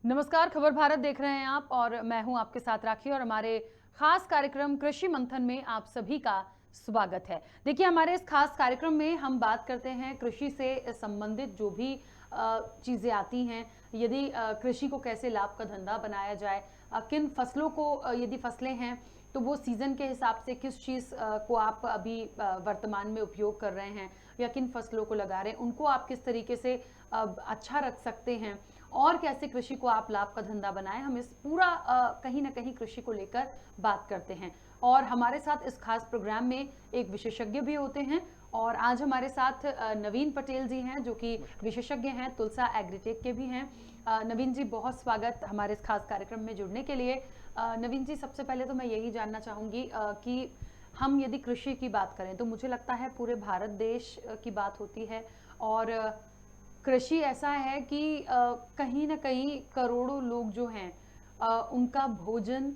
नमस्कार, खबर भारत देख रहे हैं आप और मैं हूं आपके साथ राखी और हमारे खास कार्यक्रम कृषि मंथन में आप सभी का स्वागत है। देखिए, हमारे इस खास कार्यक्रम में हम बात करते हैं कृषि से संबंधित जो भी चीज़ें आती हैं। यदि कृषि को कैसे लाभ का धंधा बनाया जाए, किन फसलों को यदि फसलें हैं तो वो सीज़न के हिसाब से किस चीज़ को आप अभी वर्तमान में उपयोग कर रहे हैं या किन फसलों को लगा रहे हैं, उनको आप किस तरीके से अच्छा रख सकते हैं और कैसे कृषि को आप लाभ का धंधा बनाएं। हम इस पूरा कहीं ना कहीं कृषि को लेकर बात करते हैं और हमारे साथ इस खास प्रोग्राम में एक विशेषज्ञ भी होते हैं और आज हमारे साथ नवीन पटेल जी हैं जो कि विशेषज्ञ हैं, तुलसा एग्रीटेक के भी हैं। नवीन जी, बहुत स्वागत हमारे इस खास कार्यक्रम में जुड़ने के लिए। नवीन जी, सबसे पहले तो मैं यही जानना चाहूँगी कि हम यदि कृषि की बात करें तो मुझे लगता है पूरे भारत देश की बात होती है और कृषि ऐसा है कि कहीं ना कहीं करोड़ों लोग जो हैं उनका भोजन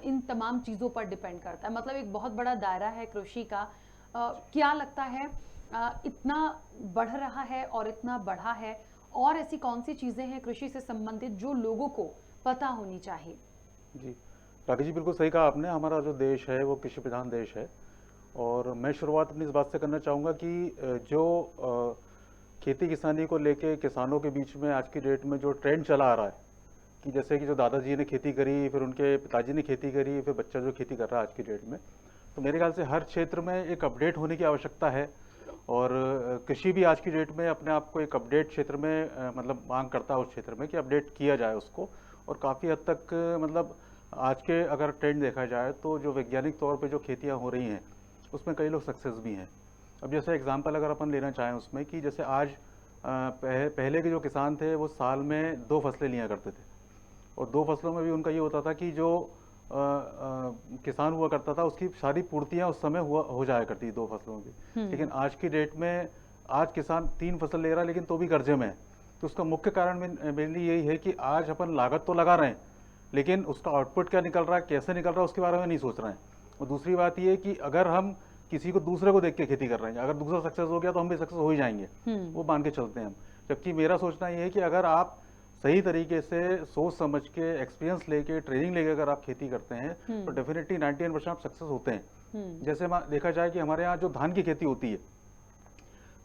इन तमाम चीज़ों पर डिपेंड करता है। मतलब एक बहुत बड़ा दायरा है कृषि का। क्या लगता है इतना बढ़ रहा है और इतना बढ़ा है और ऐसी कौन सी चीज़ें हैं कृषि से संबंधित जो लोगों को पता होनी चाहिए? जी, राकेश जी बिल्कुल सही कहा आपने। हमारा जो देश है वो कृषि प्रधान देश है और मैं शुरुआत अपनी इस बात से करना चाहूँगा कि खेती किसानी को लेके किसानों के बीच में आज की डेट में जो ट्रेंड चला आ रहा है कि जैसे कि जो दादाजी ने खेती करी, फिर उनके पिताजी ने खेती करी, फिर बच्चा जो खेती कर रहा है आज की डेट में, तो मेरे ख्याल से हर क्षेत्र में एक अपडेट होने की आवश्यकता है। और कृषि भी आज की डेट में अपने आप को एक अपडेट क्षेत्र में मतलब मांग करता है उस क्षेत्र में कि अपडेट किया जाए उसको। और काफ़ी हद तक मतलब आज के अगर ट्रेंड देखा जाए तो जो वैज्ञानिक तौर पे जो खेतियाँ हो रही हैं उसमें कई लोग सक्सेस भी हैं। अब जैसे एग्जांपल अगर अपन लेना चाहें उसमें कि जैसे आज पहले के जो किसान थे वो साल में 2 फसलें लिया करते थे और 2 फसलों में भी उनका ये होता था कि जो किसान हुआ करता था उसकी सारी पूर्तियां उस समय हो जाया करती थी 2 फसलों की। लेकिन आज की डेट में आज किसान 3 फसल ले रहा है लेकिन तो भी कर्जे में है। तो उसका मुख्य कारण मेनली यही है कि आज अपन लागत तो लगा रहे हैं लेकिन उसका आउटपुट क्या निकल रहा है, कैसे निकल रहा है, उसके बारे में नहीं सोच रहे हैं। और दूसरी बात ये कि अगर हम किसी को दूसरे को देख के खेती कर रहे हैं, अगर दूसरा सक्सेस हो गया तो हम भी सक्सेस हो ही जाएंगे, वो मान के चलते हैं हम। जबकि मेरा सोचना ये है कि अगर आप सही तरीके से सोच समझ के एक्सपीरियंस लेके ट्रेनिंग लेके अगर आप खेती करते हैं तो डेफिनेटली 99% आप सक्सेस होते हैं। जैसे देखा जाए कि हमारे यहाँ जो धान की खेती होती है,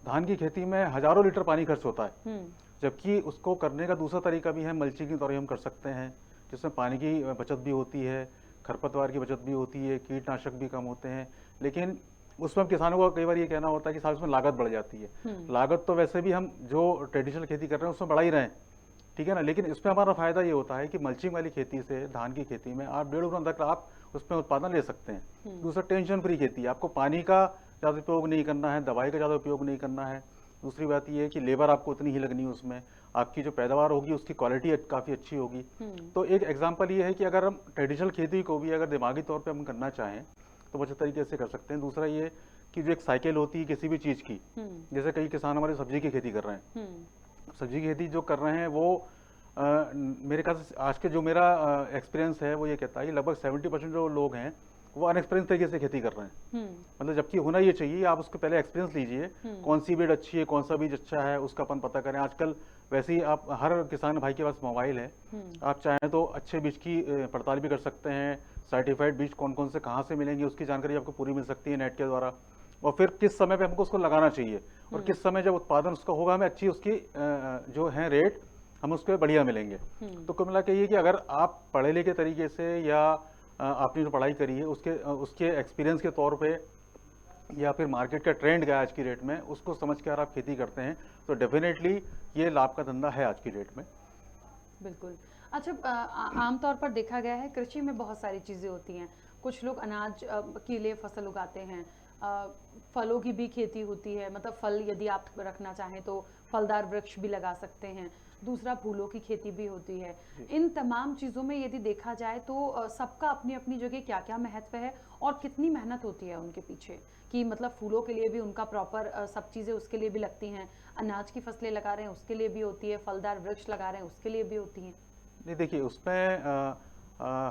धान की खेती में हजारों लीटर पानी खर्च होता है, जबकि उसको करने का दूसरा तरीका भी है, मल्चिंग के द्वारा हम कर सकते हैं जिसमें पानी की बचत भी होती है, खरपतवार की बचत भी होती है, कीटनाशक भी कम होते हैं। लेकिन उसमें किसानों को कई बार ये कहना होता है कि साहब इसमें लागत बढ़ जाती है। लागत तो वैसे भी हम जो ट्रेडिशनल खेती कर रहे हैं उसमें बढ़ा ही रहे हैं, ठीक है ना। लेकिन इसमें हमारा फायदा ये होता है कि मल्चिंग वाली खेती से धान की खेती में आप 1.5 गुना तक आप उसमें उत्पादन ले सकते हैं। दूसरा टेंशन फ्री खेती है, आपको पानी का ज़्यादा उपयोग नहीं करना है, दवाई का ज़्यादा उपयोग नहीं करना है। दूसरी बात ये है कि लेबर आपको उतनी ही लगनी है, उसमें आपकी जो पैदावार होगी उसकी क्वालिटी काफ़ी अच्छी होगी। तो एक एग्जांपल ये है कि अगर हम ट्रेडिशनल खेती को भी अगर दिमागी तौर पे हम करना चाहें तो बहुत अच्छे तरीके से कर सकते हैं। दूसरा ये कि जो एक साइकिल होती है किसी भी चीज़ की, जैसे कई किसान हमारे सब्जी की खेती कर रहे हैं, सब्जी की खेती जो कर रहे हैं वो मेरे ख्याल से आज के जो मेरा एक्सपीरियंस है वो ये कहता है कि लगभग 70% जो लोग हैं वो अनएक्सपीरियंस तरीके से खेती कर रहे हैं। मतलब जबकि होना ये चाहिए आप उसको पहले एक्सपीरियंस लीजिए, कौन सी बीज अच्छी है, कौन सा बीज अच्छा है, उसका अपन पता करें। आजकल वैसे ही आप हर किसान भाई के पास मोबाइल है, आप चाहें तो अच्छे बीज की पड़ताल भी कर सकते हैं। सर्टिफाइड बीज कौन कौन से कहाँ से मिलेंगे उसकी जानकारी आपको पूरी मिल सकती है नेट के द्वारा। और फिर किस समय पे हमको उसको लगाना चाहिए और किस समय जब उत्पादन उसका होगा हमें अच्छी उसकी जो है रेट हम उसके बढ़िया मिलेंगे। तो कुल मिला के ये कि अगर आप पढ़े लिखे तरीके से या आपने जो पढ़ाई करी है उसके एक्सपीरियंस के तौर पे या फिर मार्केट का ट्रेंड क्या है आज की डेट में उसको समझ के अगर आप खेती करते हैं तो डेफिनेटली ये लाभ का धंधा है आज की डेट में। बिल्कुल। अच्छा, आमतौर पर देखा गया है कृषि में बहुत सारी चीज़ें होती हैं। कुछ लोग अनाज के लिए फसल उगाते हैं, फलों की भी खेती होती है, मतलब फल यदि आप रखना चाहें तो फलदार वृक्ष भी लगा सकते हैं। दूसरा, फूलों की खेती भी होती है। इन तमाम चीज़ों में यदि देखा जाए तो सबका अपनी अपनी जगह क्या क्या महत्व है और कितनी मेहनत होती है उनके पीछे, कि मतलब फूलों के लिए भी उनका प्रॉपर सब चीज़ें उसके लिए भी लगती हैं, अनाज की फसलें लगा रहे हैं उसके लिए भी होती है, फलदार वृक्ष लगा रहे हैं उसके लिए भी होती हैं। नहीं देखिए उसमें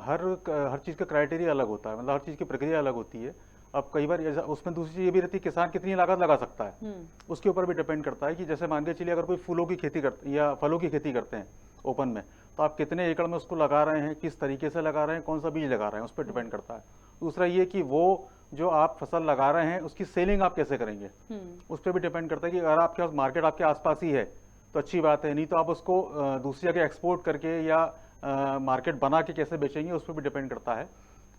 हर चीज़ का क्राइटेरिया अलग होता है, मतलब हर चीज़ की प्रक्रिया अलग होती है। अब कई बार उसमें दूसरी चीज़ ये भी रहती है किसान कितनी लागत लगा सकता है, उसके ऊपर भी डिपेंड करता है कि जैसे मान के चलिए अगर कोई फूलों की खेती करते या फलों की खेती करते हैं ओपन में तो आप कितने एकड़ में उसको लगा रहे हैं, किस तरीके से लगा रहे हैं, कौन सा बीज लगा रहे हैं, उस पर डिपेंड करता है। दूसरा ये कि वो जो आप फसल लगा रहे हैं उसकी सेलिंग आप कैसे करेंगे, उस पर भी डिपेंड करता है कि अगर आपके पास मार्केट आपके आसपास ही है तो अच्छी बात है, नहीं तो आप उसको दूसरी जगह एक्सपोर्ट करके या मार्केट बना के कैसे बेचेंगे, उस पर भी डिपेंड करता है।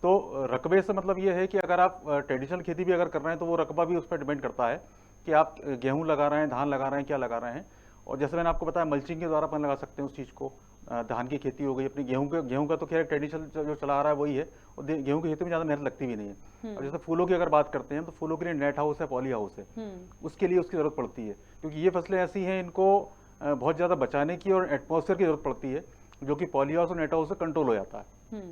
तो रकबे से मतलब ये है कि अगर आप ट्रेडिशनल खेती भी अगर कर रहे हैं तो वो रकबा भी उस पर डिपेंड करता है कि आप गेहूं लगा रहे हैं, धान लगा रहे हैं, क्या लगा रहे हैं। और जैसे मैंने आपको बताया मल्चिंग के द्वारा अपन लगा सकते हैं उस चीज़ को। धान की खेती हो गई अपनी, गेहूं का तो खैर ट्रेडिशनल जो चला आ रहा है वही है, और गेहूं की खेती में ज़्यादा मेहनत लगती भी नहीं है। अब जैसे फूलों की अगर बात करते हैं तो फूलों के लिए नेट हाउस है, पॉली हाउस है, उसके लिए उसकी ज़रूरत पड़ती है, क्योंकि ये फसलें ऐसी हैं इनको बहुत ज़्यादा बचाने की और एटमॉस्फेयर की ज़रूरत पड़ती है, जो कि पॉली हाउस और नेट हाउस से कंट्रोल हो जाता है।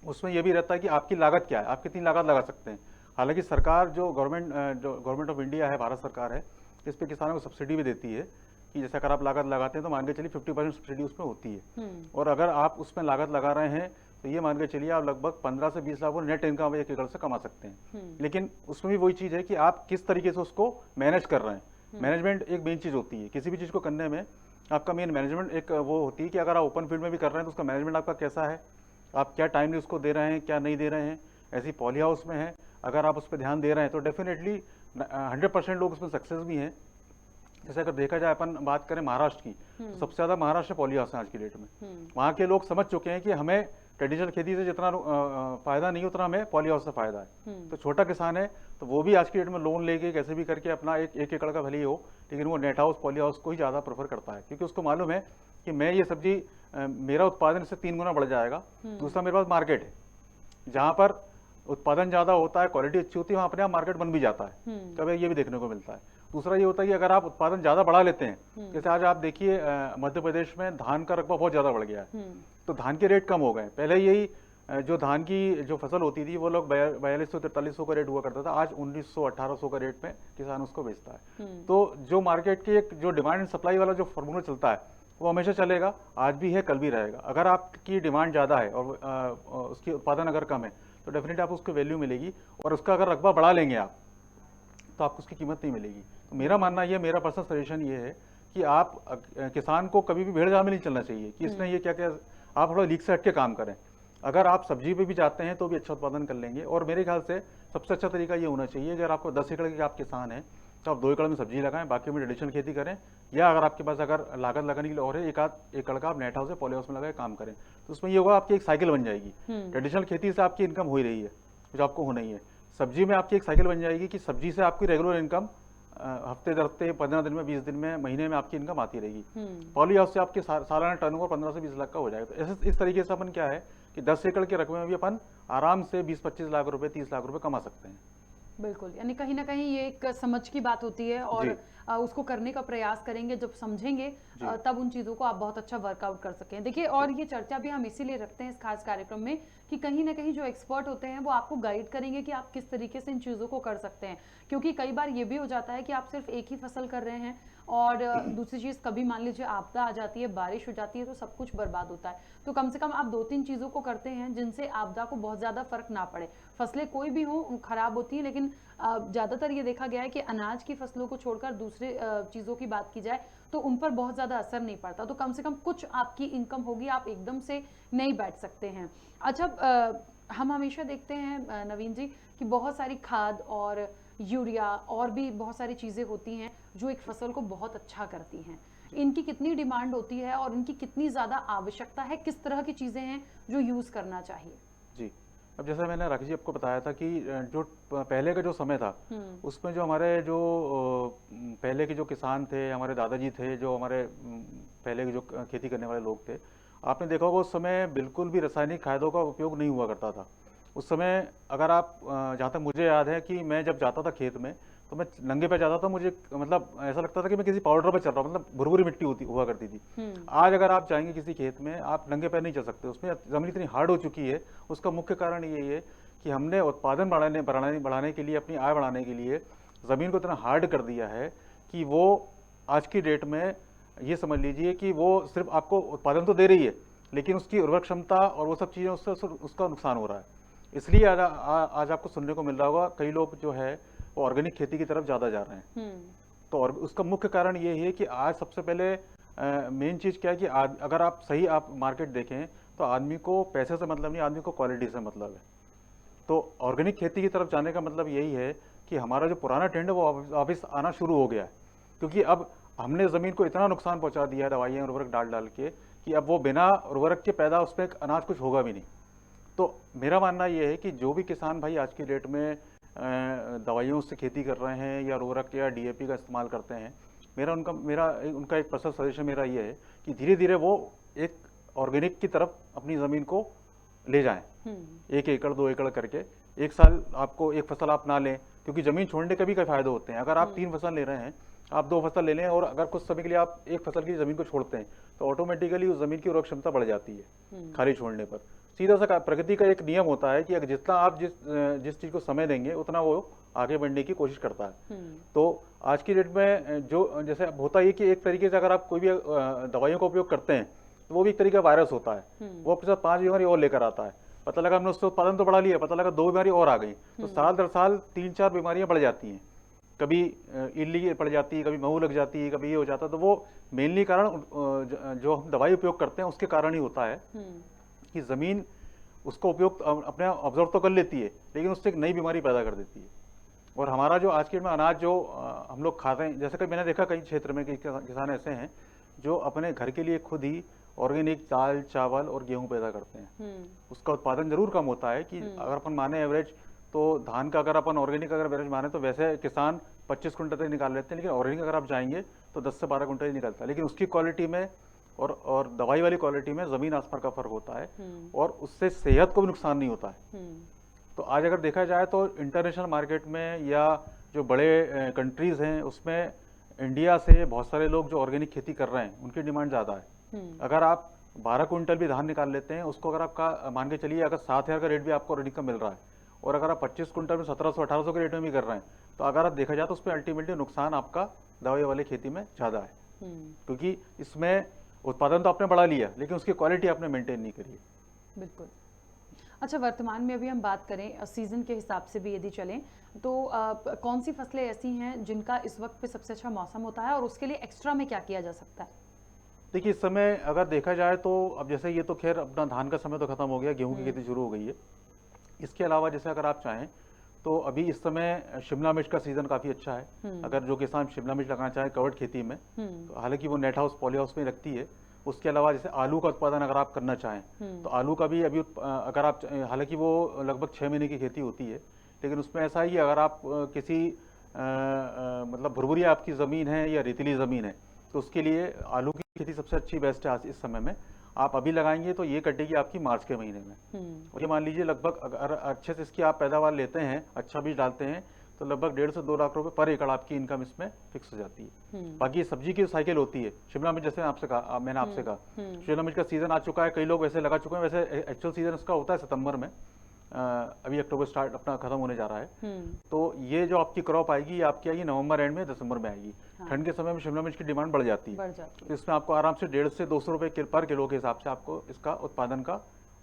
उसमें यह भी रहता है कि आपकी लागत क्या है, आप कितनी लागत लगा सकते हैं। हालांकि सरकार जो गवर्नमेंट ऑफ इंडिया है, भारत सरकार है, इस पर किसानों को सब्सिडी भी देती है कि जैसे अगर आप लागत लगाते हैं तो मान के चलिए 50% सब्सिडी उसमें होती है। और अगर आप उसमें लागत लगा रहे हैं तो ये मान के चलिए आप लगभग 15 से 20 लाख नेट इनकम एक एकड़ से कमा सकते हैं। लेकिन उसमें भी वही चीज़ है कि आप किस तरीके से उसको मैनेज कर रहे हैं। मैनेजमेंट एक मेन चीज़ होती है, किसी भी चीज़ को करने में आपका मेन मैनेजमेंट एक वो होती है कि अगर आप ओपन फील्ड में भी कर रहे हैं तो उसका मैनेजमेंट आपका कैसा है, आप क्या टाइमली उसको दे रहे हैं, क्या नहीं दे रहे हैं। ऐसी पॉली हाउस में है, अगर आप उस पर ध्यान दे रहे हैं तो डेफिनेटली 100% लोग उसमें सक्सेस भी हैं। जैसे अगर देखा जाए अपन बात करें महाराष्ट्र की, तो सबसे ज़्यादा महाराष्ट्र पॉली हाउस है आज की डेट में। वहाँ के लोग समझ चुके हैं कि हमें ट्रेडिशनल खेती से जितना फायदा नहीं उतना हमें पॉली हाउस से फायदा है। तो छोटा किसान है तो वो भी आज की डेट में लोन लेके कैसे भी करके अपना एक एकड़ का भले ही हो, लेकिन वो नेट हाउस पॉली हाउस को ही ज़्यादा प्रेफर करता है, क्योंकि उसको मालूम है कि मैं ये सब्जी मेरा उत्पादन इससे 3 गुना बढ़ जाएगा। दूसरा मेरे पास मार्केट है, जहाँ पर उत्पादन ज़्यादा होता है, क्वालिटी अच्छी होती है, वहाँ अपने आप मार्केट बन भी जाता है। कभी ये भी देखने को मिलता है। दूसरा ये होता है कि अगर आप उत्पादन ज़्यादा बढ़ा लेते हैं, जैसे आज आप देखिए मध्य प्रदेश में धान का रकबा बहुत ज़्यादा बढ़ गया है, तो धान के रेट कम हो गए। पहले यही जो धान की जो फसल होती थी वो लोग 4200-4300 का रेट हुआ करता था, आज 1900-1800 का रेट में किसान उसको बेचता है। तो जो मार्केट की एक जो डिमांड एंड सप्लाई वाला जो फॉर्मूला चलता है वो हमेशा चलेगा, आज भी है, कल भी रहेगा। अगर आपकी डिमांड ज़्यादा है और उसकी उत्पादन अगर कम है तो डेफिनेटली आपको उसको वैल्यू मिलेगी, और उसका अगर रकबा बढ़ा लेंगे आप तो आपको उसकी कीमत नहीं मिलेगी। तो मेरा मानना ये, मेरा पर्सनल सजेशन ये है कि आप किसान को कभी भी भेड़ चाल में नहीं चलना चाहिए कि इसने ये क्या क्या, आप थोड़ा लीक से हट के काम करें। अगर आप सब्जी पे भी जाते हैं तो भी अच्छा उत्पादन कर लेंगे। और मेरे ख्याल से सबसे अच्छा तरीका ये होना चाहिए, अगर आपको 10 एकड़ के आप किसान हैं तो आप 2 एकड़ में सब्जी लगाएं, बाकी में ट्रेडिशनल खेती करें, या अगर आपके पास अगर लागत लगाने के लिए और है, 1 एकड़ का आप नेट हाउस या पॉली हाउस में लगाए काम करें, तो उसमें ये होगा आपकी एक साइकिल बन जाएगी। ट्रेडिशनल खेती से आपकी इनकम हो ही रही है, जो आपको होना ही है। सब्जी में आपकी एक साइकिल बन जाएगी कि सब्जी से आपकी रेगुलर इनकम हफ्ते दर हफ्ते, 15 दिन में, 20 दिन में, महीने में आपकी इनकम आती रहेगी। पॉली हाउस से आपके सालाना टर्नओवर 15 से 20 लाख का हो जाएगा। तो ऐसे इस तरीके से अपन क्या है कि 10 एकड़ के रकबे में भी अपन आराम से 20-25 लाख रुपए, 30 लाख रुपए कमा सकते हैं। बिल्कुल, यानी कहीं ना कहीं ये एक समझ की बात होती है, और उसको करने का प्रयास करेंगे, जब समझेंगे तब उन चीज़ों को आप बहुत अच्छा वर्कआउट कर सकें। देखिए, और ये चर्चा भी हम इसीलिए रखते हैं इस खास कार्यक्रम में कि कहीं ना कहीं जो एक्सपर्ट होते हैं वो आपको गाइड करेंगे कि आप किस तरीके से इन चीज़ों को कर सकते हैं। क्योंकि कई बार ये भी हो जाता है कि आप सिर्फ एक ही फसल कर रहे हैं और दूसरी चीज़, कभी मान लीजिए आपदा आ जाती है, बारिश हो जाती है, तो सब कुछ बर्बाद होता है। तो कम से कम आप 2-3 चीज़ों को करते हैं जिनसे आपदा को बहुत ज़्यादा फर्क ना पड़े। फसलें कोई भी हो खराब होती हैं, लेकिन ज़्यादातर ये देखा गया है कि अनाज की फसलों को छोड़कर दूसरे चीज़ों की बात की जाए तो उन पर बहुत ज़्यादा असर नहीं पड़ता। तो कम से कम कुछ आपकी इनकम होगी, आप एकदम से नहीं बैठ सकते हैं। अच्छा, हम हमेशा देखते हैं नवीन जी कि बहुत सारी खाद और यूरिया और भी बहुत सारी चीज़ें होती हैं जो एक फसल को बहुत अच्छा करती हैं। इनकी कितनी डिमांड होती है और इनकी कितनी ज़्यादा आवश्यकता है, किस तरह की चीज़ें हैं जो यूज़ करना चाहिए? जी, अब जैसा मैंने राखी जी आपको बताया था कि जो पहले का जो समय था उसमें जो हमारे जो पहले के जो किसान थे, हमारे दादाजी थे, जो हमारे पहले के जो खेती करने वाले लोग थे, आपने देखा होगा उस समय बिल्कुल भी रासायनिक खादों का उपयोग नहीं हुआ करता था। उस समय अगर आप, जहाँ तक मुझे याद है कि मैं जब जाता था खेत में तो मैं नंगे पे जाता था, मुझे मतलब ऐसा लगता था कि मैं किसी पाउडर पर चल रहा हूँ, मतलब भुरभुरी मिट्टी हुआ करती थी। आज अगर आप जाएंगे किसी खेत में, आप नंगे पैर नहीं चल सकते, उसमें जमीन इतनी हार्ड हो चुकी है। उसका मुख्य कारण यही है कि हमने उत्पादन बढ़ाने के लिए, अपनी आय बढ़ाने के लिए ज़मीन को इतना हार्ड कर दिया है कि वो आज की डेट में ये समझ लीजिए कि वो सिर्फ आपको उत्पादन तो दे रही है, लेकिन उसकी उर्वरक क्षमता और वो सब चीज़ें, उससे उसका नुकसान हो रहा है। इसलिए आज आपको सुनने को मिल रहा होगा कई लोग जो है वो ऑर्गेनिक खेती की तरफ ज़्यादा जा रहे हैं। तो और उसका मुख्य कारण ये है कि आज सबसे पहले मेन चीज़ क्या है कि अगर आप सही आप मार्केट देखें तो आदमी को पैसे से मतलब नहीं, आदमी को क्वालिटी से मतलब है। तो ऑर्गेनिक खेती की तरफ जाने का मतलब यही है कि हमारा जो पुराना ट्रेंड है वो वापस आना शुरू हो गया है, क्योंकि अब हमने ज़मीन को इतना नुकसान पहुंचा दिया है दवाइयाँ उर्वरक डाल डाल के कि अब वो बिना उर्वरक के पैदा उसमें अनाज कुछ होगा भी नहीं। तो मेरा मानना ये है कि जो भी किसान भाई आज की डेट में दवाइयों से खेती कर रहे हैं या उर्वरक या डीएपी का इस्तेमाल करते हैं, उनका एक पर्सनल सजेशन मेरा ये है कि धीरे धीरे वो एक ऑर्गेनिक की तरफ अपनी ज़मीन को ले जाएं। 1 एकड़ 2 एकड़ करके एक साल आपको एक फसल आप ना लें, क्योंकि ज़मीन छोड़ने के भी कई फायदे होते हैं। अगर आप 3 फसल ले रहे हैं, आप 2 फसल ले लें और अगर कुछ समय के लिए आप एक फसल की ज़मीन को छोड़ते हैं तो ऑटोमेटिकली उस ज़मीन की उर्वरक क्षमता बढ़ जाती है खाली छोड़ने पर। सीधा सा प्रकृति का एक नियम होता है कि अगर जितना आप जिस चीज़ को समय देंगे उतना वो आगे बढ़ने की कोशिश करता है। तो आज की डेट में जो जैसे होता है कि एक तरीके से अगर आप कोई भी दवाइयों का उपयोग करते हैं तो वो भी एक तरीके का वायरस होता है, वो आपके साथ 5 बीमारी और लेकर आता है। पता लगा हमने उससे उत्पादन तो बढ़ा लिया, पता लगा 2 बीमारी और आ गई, तो साल दर साल 3-4 बीमारियां बढ़ जाती हैं। कभी इल्ली पड़ जाती है, कभी महू लग जाती है, कभी ये हो जाता है। तो वो मेनली कारण जो हम दवाई उपयोग करते हैं उसके कारण ही होता है कि जमीन उसको उपयोग अपने ऑब्जर्व तो कर लेती है लेकिन उससे एक नई बीमारी पैदा कर देती है। और हमारा जो आज के में अनाज जो हम लोग खाते हैं, जैसे कि मैंने देखा कई क्षेत्र में किसान ऐसे हैं जो अपने घर के लिए खुद ही ऑर्गेनिक दाल चावल और गेहूं पैदा करते हैं। उसका उत्पादन जरूर कम होता है कि अगर अपन माने एवरेज तो धान का अगर अपन ऑर्गेनिक अगर एवरेज माने तो वैसे किसान 25 कुंटल तक निकाल लेते हैं, लेकिन ऑर्गेनिक अगर आप जाएंगे तो 10 से 12 कुंटल ही निकलता है। लेकिन उसकी क्वालिटी में और दवाई वाली क्वालिटी में जमीन आसमान का फर्क होता है और उससे सेहत को भी नुकसान नहीं होता है। तो आज अगर देखा जाए तो इंटरनेशनल मार्केट में या जो बड़े कंट्रीज हैं उसमें इंडिया से बहुत सारे लोग जो ऑर्गेनिक खेती कर रहे हैं उनकी डिमांड ज़्यादा है। अगर आप 12 कुंटल भी धान निकाल लेते हैं, उसको अगर आपका मान के चलिए अगर 7,000 का रेट भी आपको ऑर्गेनिक का मिल रहा है और अगर आप 25 कुंटल में 1700-1800 के रेट में भी कर रहे हैं, तो अगर आप देखा जाए तो उसमें अल्टीमेटली नुकसान आपका दवाई वाली खेती में ज़्यादा है, क्योंकि इसमें उत्पादन तो आपने बढ़ा लिया लेकिन उसकी क्वालिटी आपने मेंटेन नहीं करी है। बिल्कुल। अच्छा, वर्तमान में अभी हम बात करें सीजन के हिसाब से भी यदि चलें तो कौन सी फसलें ऐसी हैं जिनका इस वक्त पे सबसे अच्छा मौसम होता है और उसके लिए एक्स्ट्रा में क्या किया जा सकता है? देखिए, इस समय अगर देखा जाए तो अब जैसे ये तो खैर अपना धान का समय तो खत्म हो गया, गेहूं की खेती शुरू हो गई है। इसके अलावा जैसे अगर आप चाहें तो अभी इस समय शिमला मिर्च का सीजन काफी अच्छा है। अगर जो किसान शिमला मिर्च लगाना चाहे कवर्ड खेती में, तो हालांकि वो नेट हाउस पॉली हाउस में रखती है। उसके अलावा जैसे आलू का उत्पादन अगर आप करना चाहें तो आलू का भी अभी अगर आप हालांकि वो लगभग 6 महीने की खेती होती है, लेकिन उसमें ऐसा ही अगर आप किसी मतलब भुरभुरी आपकी ज़मीन है या रेतीली ज़मीन है तो उसके लिए आलू की खेती सबसे अच्छी बेस्ट है आज इस समय में। आप अभी लगाएंगे तो ये कटेगी आपकी मार्च के महीने में। और ये मान लीजिए लगभग अगर अच्छे से इसकी आप पैदावार लेते हैं, अच्छा बीज डालते हैं, तो लगभग 1.5 से 2 लाख रुपए पर एकड़ आपकी इनकम इसमें फिक्स हो जाती है। बाकी सब्जी की साइकिल होती है। शिमला मिर्च जैसे मैंने आपसे कहा शिमला मिर्च का सीजन आ चुका है, कई लोग वैसे लगा चुके हैं। वैसे एक्चुअल सीजन उसका होता है सितंबर में, अभी अक्टूबर स्टार्ट अपना खत्म होने जा रहा है। तो ये जो आपकी क्रॉप आएगी ये आपकी आएगी नवंबर एंड में, दिसंबर में आएगी। ठंड के समय में शिमला मिर्च की डिमांड बढ़ जाती है, तो इसमें आपको आराम से 150 से 200 रुपए पर किलो के हिसाब से आपको इसका उत्पादन का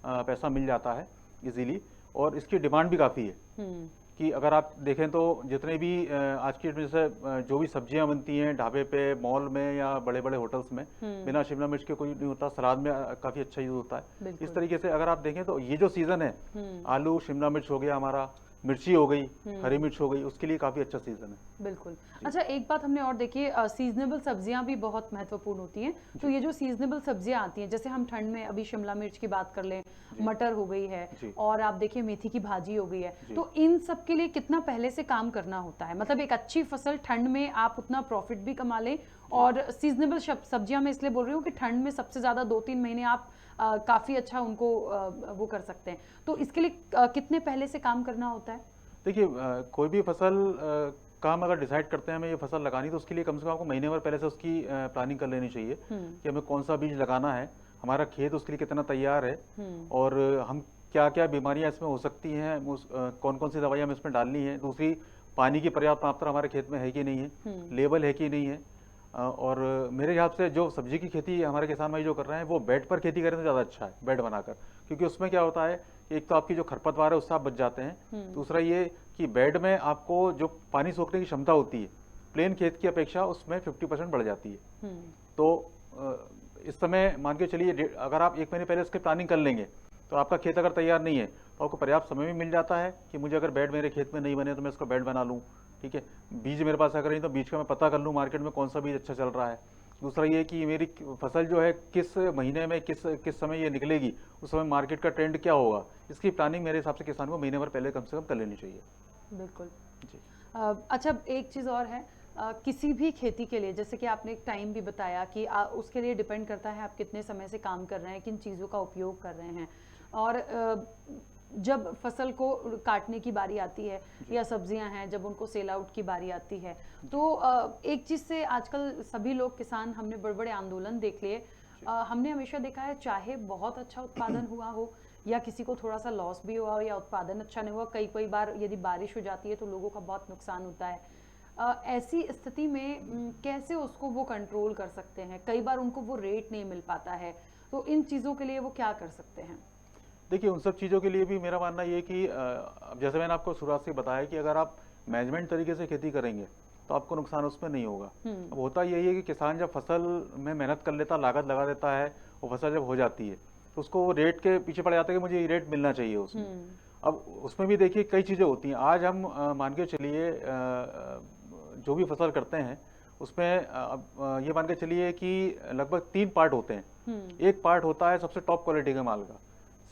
पैसा मिल जाता है इजीली। और इसकी डिमांड भी काफ़ी है कि अगर आप देखें तो जितने भी आज की जैसे जो भी सब्जियां बनती हैं ढाबे पे, मॉल में या बड़े बड़े होटल्स में, बिना शिमला मिर्च के कोई नहीं होता। सलाद में काफी अच्छा यूज होता है। इस तरीके से अगर आप देखें तो ये जो सीजन है, आलू शिमला मिर्च हो गया हमारा, मिर्ची हो गई, हरी मिर्च हो गई, उसके लिए काफी अच्छा सीजन है। बिल्कुल। अच्छा, एक बात हमने और देखी, सीजनेबल सब्जियां भी बहुत महत्वपूर्ण होती हैं। तो ये जो सीजनेबल सब्जियां आती हैं, जैसे हम ठंड में अभी शिमला मिर्च की बात कर लें, मटर हो गई है और आप देखिए मेथी की भाजी हो गई है, तो इन सब के लिए कितना पहले से काम करना होता है? मतलब एक अच्छी फसल ठंड में आप उतना प्रॉफिट भी कमा लें, और सीजनेबल सब्जियां मैं इसलिए बोल रही हूँ कि ठंड में सबसे ज्यादा 2-3 महीने आप काफी अच्छा उनको वो कर सकते हैं। तो इसके लिए कितने पहले से काम करना होता है? देखिए, कोई भी फसल का हम अगर डिसाइड करते हैं हमें ये फसल लगानी, तो उसके लिए कम से कम आपको महीने भर पहले से उसकी प्लानिंग कर लेनी चाहिए कि हमें कौन सा बीज लगाना है, हमारा खेत उसके लिए कितना तैयार है, और हम क्या क्या बीमारियां इसमें हो सकती हैं, कौन कौन सी दवाइयां हमें इसमें डालनी है। दूसरी, पानी की पर्याप्त मात्रा हमारे खेत में है कि नहीं है, लेवल है कि नहीं है। और मेरे हिसाब से जो सब्जी की खेती हमारे किसान भाई जो कर रहे हैं वो बेड पर खेती करें तो ज़्यादा अच्छा है, बेड बनाकर। क्योंकि उसमें क्या होता है, एक तो आपकी जो खरपतवार है उससे आप बच जाते हैं, दूसरा ये कि बेड में आपको जो पानी सोखने की क्षमता होती है प्लेन खेत की अपेक्षा उसमें 50% बढ़ जाती है। तो इस समय मान के चलिए अगर आप 1 महीने पहले उसकी प्लानिंग कर लेंगे तो आपका खेत अगर तैयार नहीं है तो आपको पर्याप्त समय भी मिल जाता है कि मुझे अगर बेड मेरे खेत में नहीं बने तो मैं उसका बेड बना लूँ, ठीक है। बीज मेरे पास अगर नहीं तो बीज का मैं पता कर लूँ मार्केट में कौन सा बीज अच्छा चल रहा है। दूसरा ये कि मेरी फसल जो है किस महीने में किस समय ये निकलेगी, उस समय मार्केट का ट्रेंड क्या होगा, इसकी प्लानिंग मेरे हिसाब से किसान को महीने भर पहले कम से कम कर लेनी चाहिए। बिल्कुल जी। अच्छा, एक चीज़ और है, किसी भी खेती के लिए जैसे कि आपने एक टाइम भी बताया कि उसके लिए डिपेंड करता है आप कितने समय से काम कर रहे हैं, किन चीज़ों का उपयोग कर रहे हैं। और जब फसल को काटने की बारी आती है या सब्जियां हैं जब उनको सेल आउट की बारी आती है, तो एक चीज़ से आजकल सभी लोग किसान, हमने बड़े बड़े आंदोलन देख लिए। हमने हमेशा देखा है चाहे बहुत अच्छा उत्पादन हुआ हो या किसी को थोड़ा सा लॉस भी हुआ हो या उत्पादन अच्छा नहीं हुआ, कई बार यदि बारिश हो जाती है तो लोगों का बहुत नुकसान होता है। ऐसी स्थिति में कैसे उसको वो कंट्रोल कर सकते हैं? कई बार उनको वो रेट नहीं मिल पाता है, तो इन चीज़ों के लिए वो क्या कर सकते हैं? देखिए, उन सब चीज़ों के लिए भी मेरा मानना ये कि अब जैसे मैंने आपको शुरुआत से बताया कि अगर आप मैनेजमेंट तरीके से खेती करेंगे तो आपको नुकसान उसमें नहीं होगा। अब होता यही है कि किसान जब फसल में मेहनत कर लेता, लागत लगा देता है, वो फसल जब हो जाती है तो उसको वो रेट के पीछे पड़ जाता है कि मुझे ये रेट मिलना चाहिए उसमें। अब उसमें भी देखिए कई चीज़ें होती हैं। आज हम मान के चलिए जो भी फसल करते हैं उसमें ये मान के चलिए कि लगभग 3 पार्ट होते हैं। एक पार्ट होता है सबसे टॉप क्वालिटी के माल का,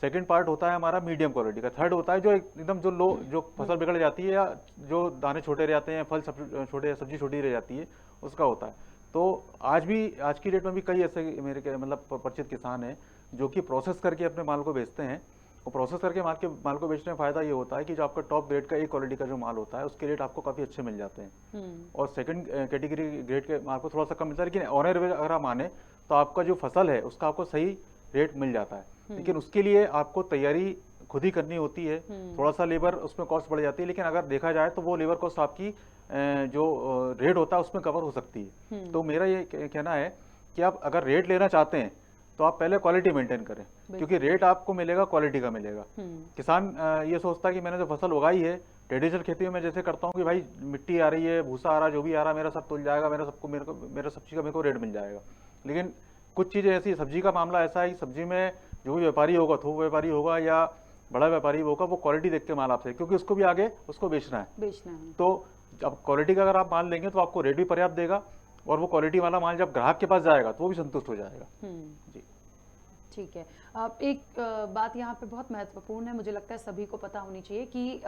सेकंड पार्ट होता है हमारा मीडियम क्वालिटी का, थर्ड होता है जो एकदम जो लो, जो फसल बिगड़ जाती है या जो दाने छोटे रह जाते हैं, फल छोटे, सब्जी छोटी रह जाती है, उसका होता है। तो आज की डेट में भी कई ऐसे मेरे मतलब परिचित किसान हैं जो कि प्रोसेस करके अपने माल को बेचते हैं। और प्रोसेस करके माल को बेचने में फायदा ये होता है कि जो आपका टॉप ग्रेड का एक क्वालिटी का जो माल होता है उसके रेट आपको काफ़ी अच्छे मिल जाते हैं और सेकंड कैटेगरी ग्रेड के माल को थोड़ा सा कम मिलता है। लेकिन ऑन एवरेज अगर आप माने तो आपका जो फसल है उसका आपको सही रेट मिल जाता है। लेकिन उसके लिए आपको तैयारी खुद ही करनी होती है, थोड़ा सा लेबर उसमें कॉस्ट बढ़ जाती है, लेकिन अगर देखा जाए तो वो लेबर कॉस्ट आपकी जो रेट होता है उसमें कवर हो सकती है। तो मेरा ये कहना है कि आप अगर रेट लेना चाहते हैं तो आप पहले क्वालिटी मेंटेन करें, क्योंकि रेट आपको मिलेगा क्वालिटी का मिलेगा। किसान ये सोचता है कि मैंने जो फसल उगाई है, ट्रेडिशनल खेती में मैं जैसे करता हूँ कि भाई मिट्टी आ रही है, भूसा आ रहा है, जो भी आ रहा है मेरा सब तुल जाएगा, मेरा सब्जी का मेरे को रेट मिल जाएगा। लेकिन कुछ चीज़ें ऐसी, सब्जी का मामला ऐसा है कि सब्जी में जो भी व्यापारी होगा, थोक व्यापारी होगा या बड़ा व्यापारी होगा, वो क्वालिटी देख के माल आपसे, क्योंकि उसको भी आगे उसको बेचना है। तो अब क्वालिटी का अगर आप माल लेंगे तो आपको रेट भी पर्याप्त देगा और वो क्वालिटी वाला माल जब ग्राहक के पास जाएगा तो वो भी संतुष्ट हो जाएगा। जी, ठीक है। एक बात यहाँ पे बहुत महत्वपूर्ण है, मुझे लगता है सभी को पता होनी चाहिए कि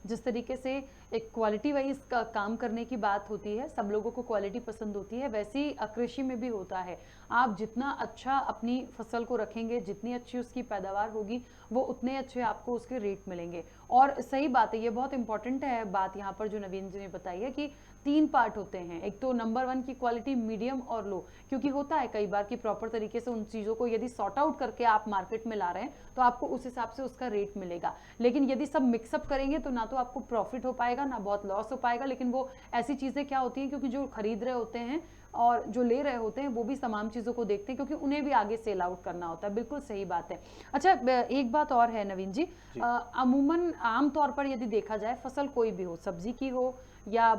जिस तरीके से एक क्वालिटी वाइज काम करने की बात होती है, सब लोगों को क्वालिटी पसंद होती है, वैसी कृषि में भी होता है। आप जितना अच्छा अपनी फसल को रखेंगे, जितनी अच्छी उसकी पैदावार होगी, वो उतने अच्छे आपको उसके रेट मिलेंगे। और सही बात है, ये बहुत इंपॉर्टेंट है बात यहाँ पर जो नवीन जी ने बताई है कि 3 पार्ट होते हैं। एक तो नंबर 1 की क्वालिटी, मीडियम और लो, क्योंकि होता है कई बार कि प्रॉपर तरीके से उन चीज़ों को यदि सॉर्ट आउट करके आप मार्केट में ला रहे हैं तो आपको उस हिसाब से उसका रेट मिलेगा। लेकिन यदि सब मिक्सअप करेंगे तो ना तो आपको प्रॉफिट हो पाएगा, ना बहुत लॉस हो पाएगा। लेकिन वो ऐसी चीज़ें क्या होती हैं, क्योंकि जो खरीद रहे होते हैं और जो ले रहे होते हैं वो भी तमाम चीज़ों को देखते हैं, क्योंकि उन्हें भी आगे सेल आउट करना होता है। बिल्कुल सही बात है। अच्छा, एक बात और है नवीन जी, अमूमन आमतौर पर यदि देखा जाए, फसल कोई भी हो, सब्जी की हो या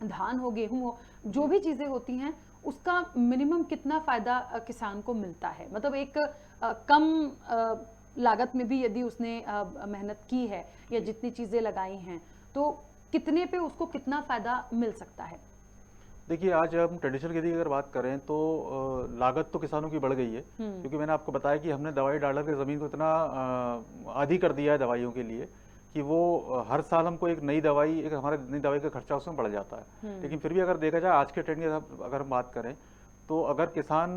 धान हो, गेहूं हो, जो भी चीज़ें होती हैं, उसका मिनिमम कितना फायदा किसान को मिलता है? मतलब एक कम लागत में भी यदि उसने मेहनत की है या जितनी चीज़ें लगाई हैं, तो कितने पे उसको कितना फायदा मिल सकता है? देखिए, आज हम ट्रेडिशनल खेती की अगर बात करें तो लागत तो किसानों की बढ़ गई है, क्योंकि मैंने आपको बताया कि हमने दवाई डालकर के ज़मीन को इतना आदी कर दिया है दवाइयों के लिए कि वो हर साल हमको एक नई दवाई का खर्चा उसमें बढ़ जाता है। लेकिन फिर भी अगर देखा जाए आज के ट्रेंड की अगर हम बात करें तो अगर किसान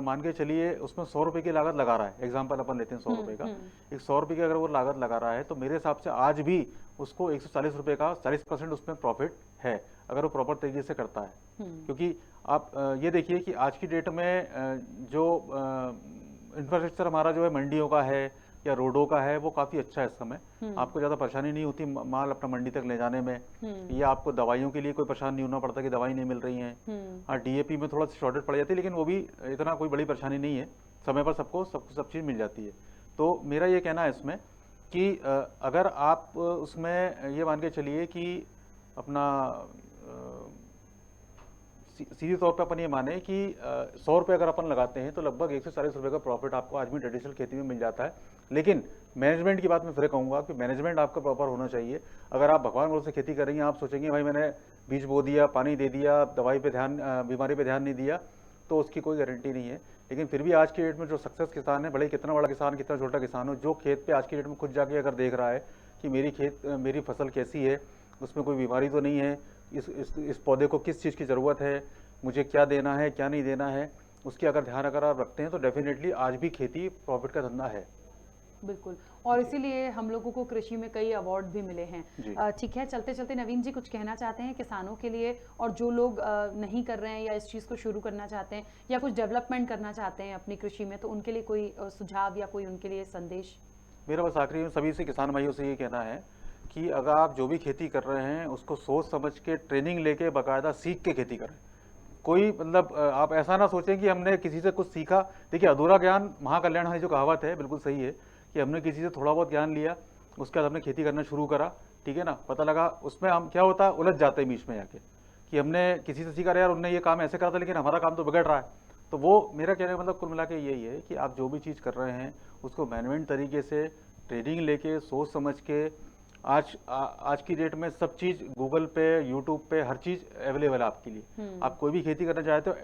मान के चलिए उसमें 100 रुपये की लागत लगा रहा है, एग्जाम्पल अपन लेते हैं 100 रुपये का, एक 100 रुपये की अगर वो लागत लगा रहा है तो मेरे हिसाब से आज भी उसको 140 रुपये का 40% उसमें प्रॉफिट है, अगर वो प्रॉपर तरीके से करता है। क्योंकि आप ये देखिए कि आज की डेट में जो इंफ्रास्ट्रक्चर हमारा जो है मंडियों का है या रोडों का है वो काफ़ी अच्छा है। इस समय आपको ज़्यादा परेशानी नहीं होती माल अपना मंडी तक ले जाने में, या आपको दवाइयों के लिए कोई परेशान नहीं होना पड़ता कि दवाई नहीं मिल रही है। हाँ, डीएपी में थोड़ा सा शॉर्टेज पड़ जाती है, लेकिन वो भी इतना कोई बड़ी परेशानी नहीं है, समय पर सबको सब चीज़ मिल जाती है। तो मेरा ये कहना है इसमें कि अगर आप उसमें ये मान के चलिए कि अपना सीधे तौर पे अपन ये माने कि 100 रुपये अगर अपन लगाते हैं तो लगभग 140 रुपये का प्रॉफिट आपको आज भी ट्रेडिशनल खेती में मिल जाता है। लेकिन मैनेजमेंट की बात मैं फिर कहूँगा कि मैनेजमेंट आपका प्रॉपर होना चाहिए। अगर आप भगवान भरोसे खेती करेंगे, आप सोचेंगे भाई मैंने बीज बो दिया, पानी दे दिया, दवाई पे ध्यान, बीमारी पे ध्यान नहीं दिया, तो उसकी कोई गारंटी नहीं है। लेकिन फिर भी आज की डेट में जो सक्सेस किसान है, भले कितना बड़ा किसान कितना छोटा किसान हो, जो खेत पे आज की डेट में खुद जाके अगर देख रहा है कि मेरी फसल कैसी है, उसमें कोई बीमारी तो नहीं है, इस पौधे को किस चीज़ की ज़रूरत है, मुझे क्या देना है क्या नहीं देना है, उसकी अगर ध्यान अगर आप रखते हैं तो डेफिनेटली आज भी खेती प्रॉफिट का धंधा है। बिल्कुल, और इसीलिए हम लोगों को कृषि में कई अवार्ड भी मिले हैं। ठीक है, चलते चलते नवीन जी कुछ कहना चाहते हैं किसानों के लिए, और जो लोग नहीं कर रहे हैं या इस चीज़ को शुरू करना चाहते हैं या कुछ डेवलपमेंट करना चाहते हैं अपनी कृषि में, तो उनके लिए कोई सुझाव या कोई उनके लिए संदेश? मेरा बस आखिरी में सभी से किसान भाइयों से ये कहना है कि अगर आप जो भी खेती कर रहे हैं उसको सोच समझ के, ट्रेनिंग लेके, बाकायदा सीख के खेती करें। कोई मतलब आप ऐसा ना सोचें कि हमने किसी से कुछ सीखा। देखिए, अधूरा ज्ञान महाकल्याण वाली जो कहावत है बिल्कुल सही है कि हमने किसी से थोड़ा बहुत ज्ञान लिया, उसके बाद हमने खेती करना शुरू करा, ठीक है ना, पता लगा उसमें हम क्या होता है, उलझ जाते हैं बीच में जाके कि हमने किसी से सीखा, यार उनने ये काम ऐसे करा था लेकिन हमारा काम तो बिगड़ रहा है। तो वो मेरा कहने का मतलब कुल मिला के यही है कि आप जो भी चीज़ कर रहे हैं उसको मैनेजमेंट तरीके से, ट्रेनिंग लेके, सोच समझ के, आज की डेट में सब चीज़ गूगल पे, यूट्यूब पे हर चीज़ अवेलेबल है आपके लिए। आप कोई भी खेती करना चाहते हो,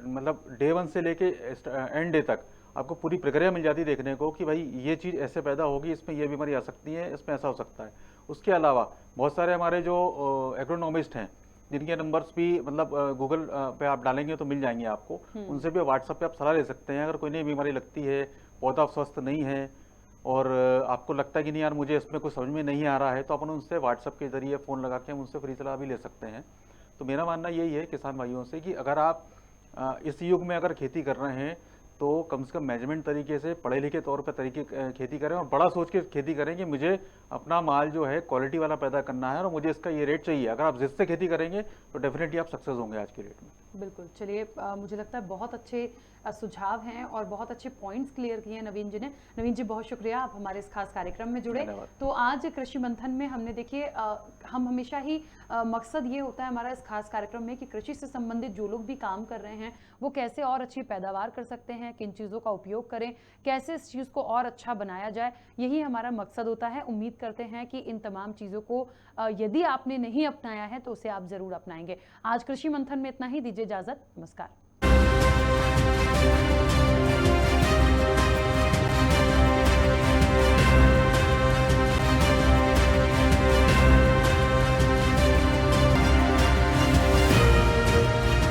मतलब डे 1 से लेके एंड डे तक आपको पूरी प्रक्रिया मिल जाती है देखने को कि भाई ये चीज़ ऐसे पैदा होगी, इसमें ये बीमारी आ सकती है, इसमें ऐसा हो सकता है। उसके अलावा बहुत सारे हमारे जो एग्रोनॉमिस्ट हैं जिनके नंबर्स भी मतलब गूगल पे आप डालेंगे तो मिल जाएंगे आपको, उनसे भी व्हाट्सएप पे आप सलाह ले सकते हैं। अगर कोई नई बीमारी लगती है, पौधा स्वस्थ नहीं है और आपको लगता है कि नहीं यार मुझे इसमें कुछ समझ में नहीं आ रहा है, तो अपन उनसे व्हाट्सएप के जरिए फ़ोन लगा के हम उनसे फ्री सलाह भी ले सकते हैं। तो मेरा मानना यही है किसान भाइयों से कि अगर आप इस युग में अगर खेती कर रहे हैं तो कम से कम मैनेजमेंट तरीके से, पढ़े लिखे तौर पर खेती करें और बड़ा सोच के खेती करें कि मुझे अपना माल जो है क्वालिटी वाला पैदा करना है और मुझे इसका ये रेट चाहिए। अगर आप जिससे खेती करेंगे तो डेफिनेटली आप सक्सेस होंगे आज के रेट में। बिल्कुल, चलिए मुझे लगता है बहुत अच्छे सुझाव हैं और बहुत अच्छे पॉइंट्स क्लियर किए हैं नवीन जी ने। नवीन जी बहुत शुक्रिया, आप हमारे इस खास कार्यक्रम में जुड़े। तो आज कृषि मंथन में हमने देखिए हम हमेशा ही मकसद ये होता है हमारा इस खास कार्यक्रम में कि कृषि से संबंधित जो लोग भी काम कर रहे हैं वो कैसे और अच्छी पैदावार कर सकते हैं, किन चीज़ों का उपयोग करें, कैसे इस चीज़ को और अच्छा बनाया जाए, यही हमारा मकसद होता है। उम्मीद करते हैं कि इन तमाम चीज़ों को यदि आपने नहीं अपनाया है तो उसे आप ज़रूर अपनाएंगे। आज कृषि मंथन में इतना ही, दीजिए इजाज़त, नमस्कार।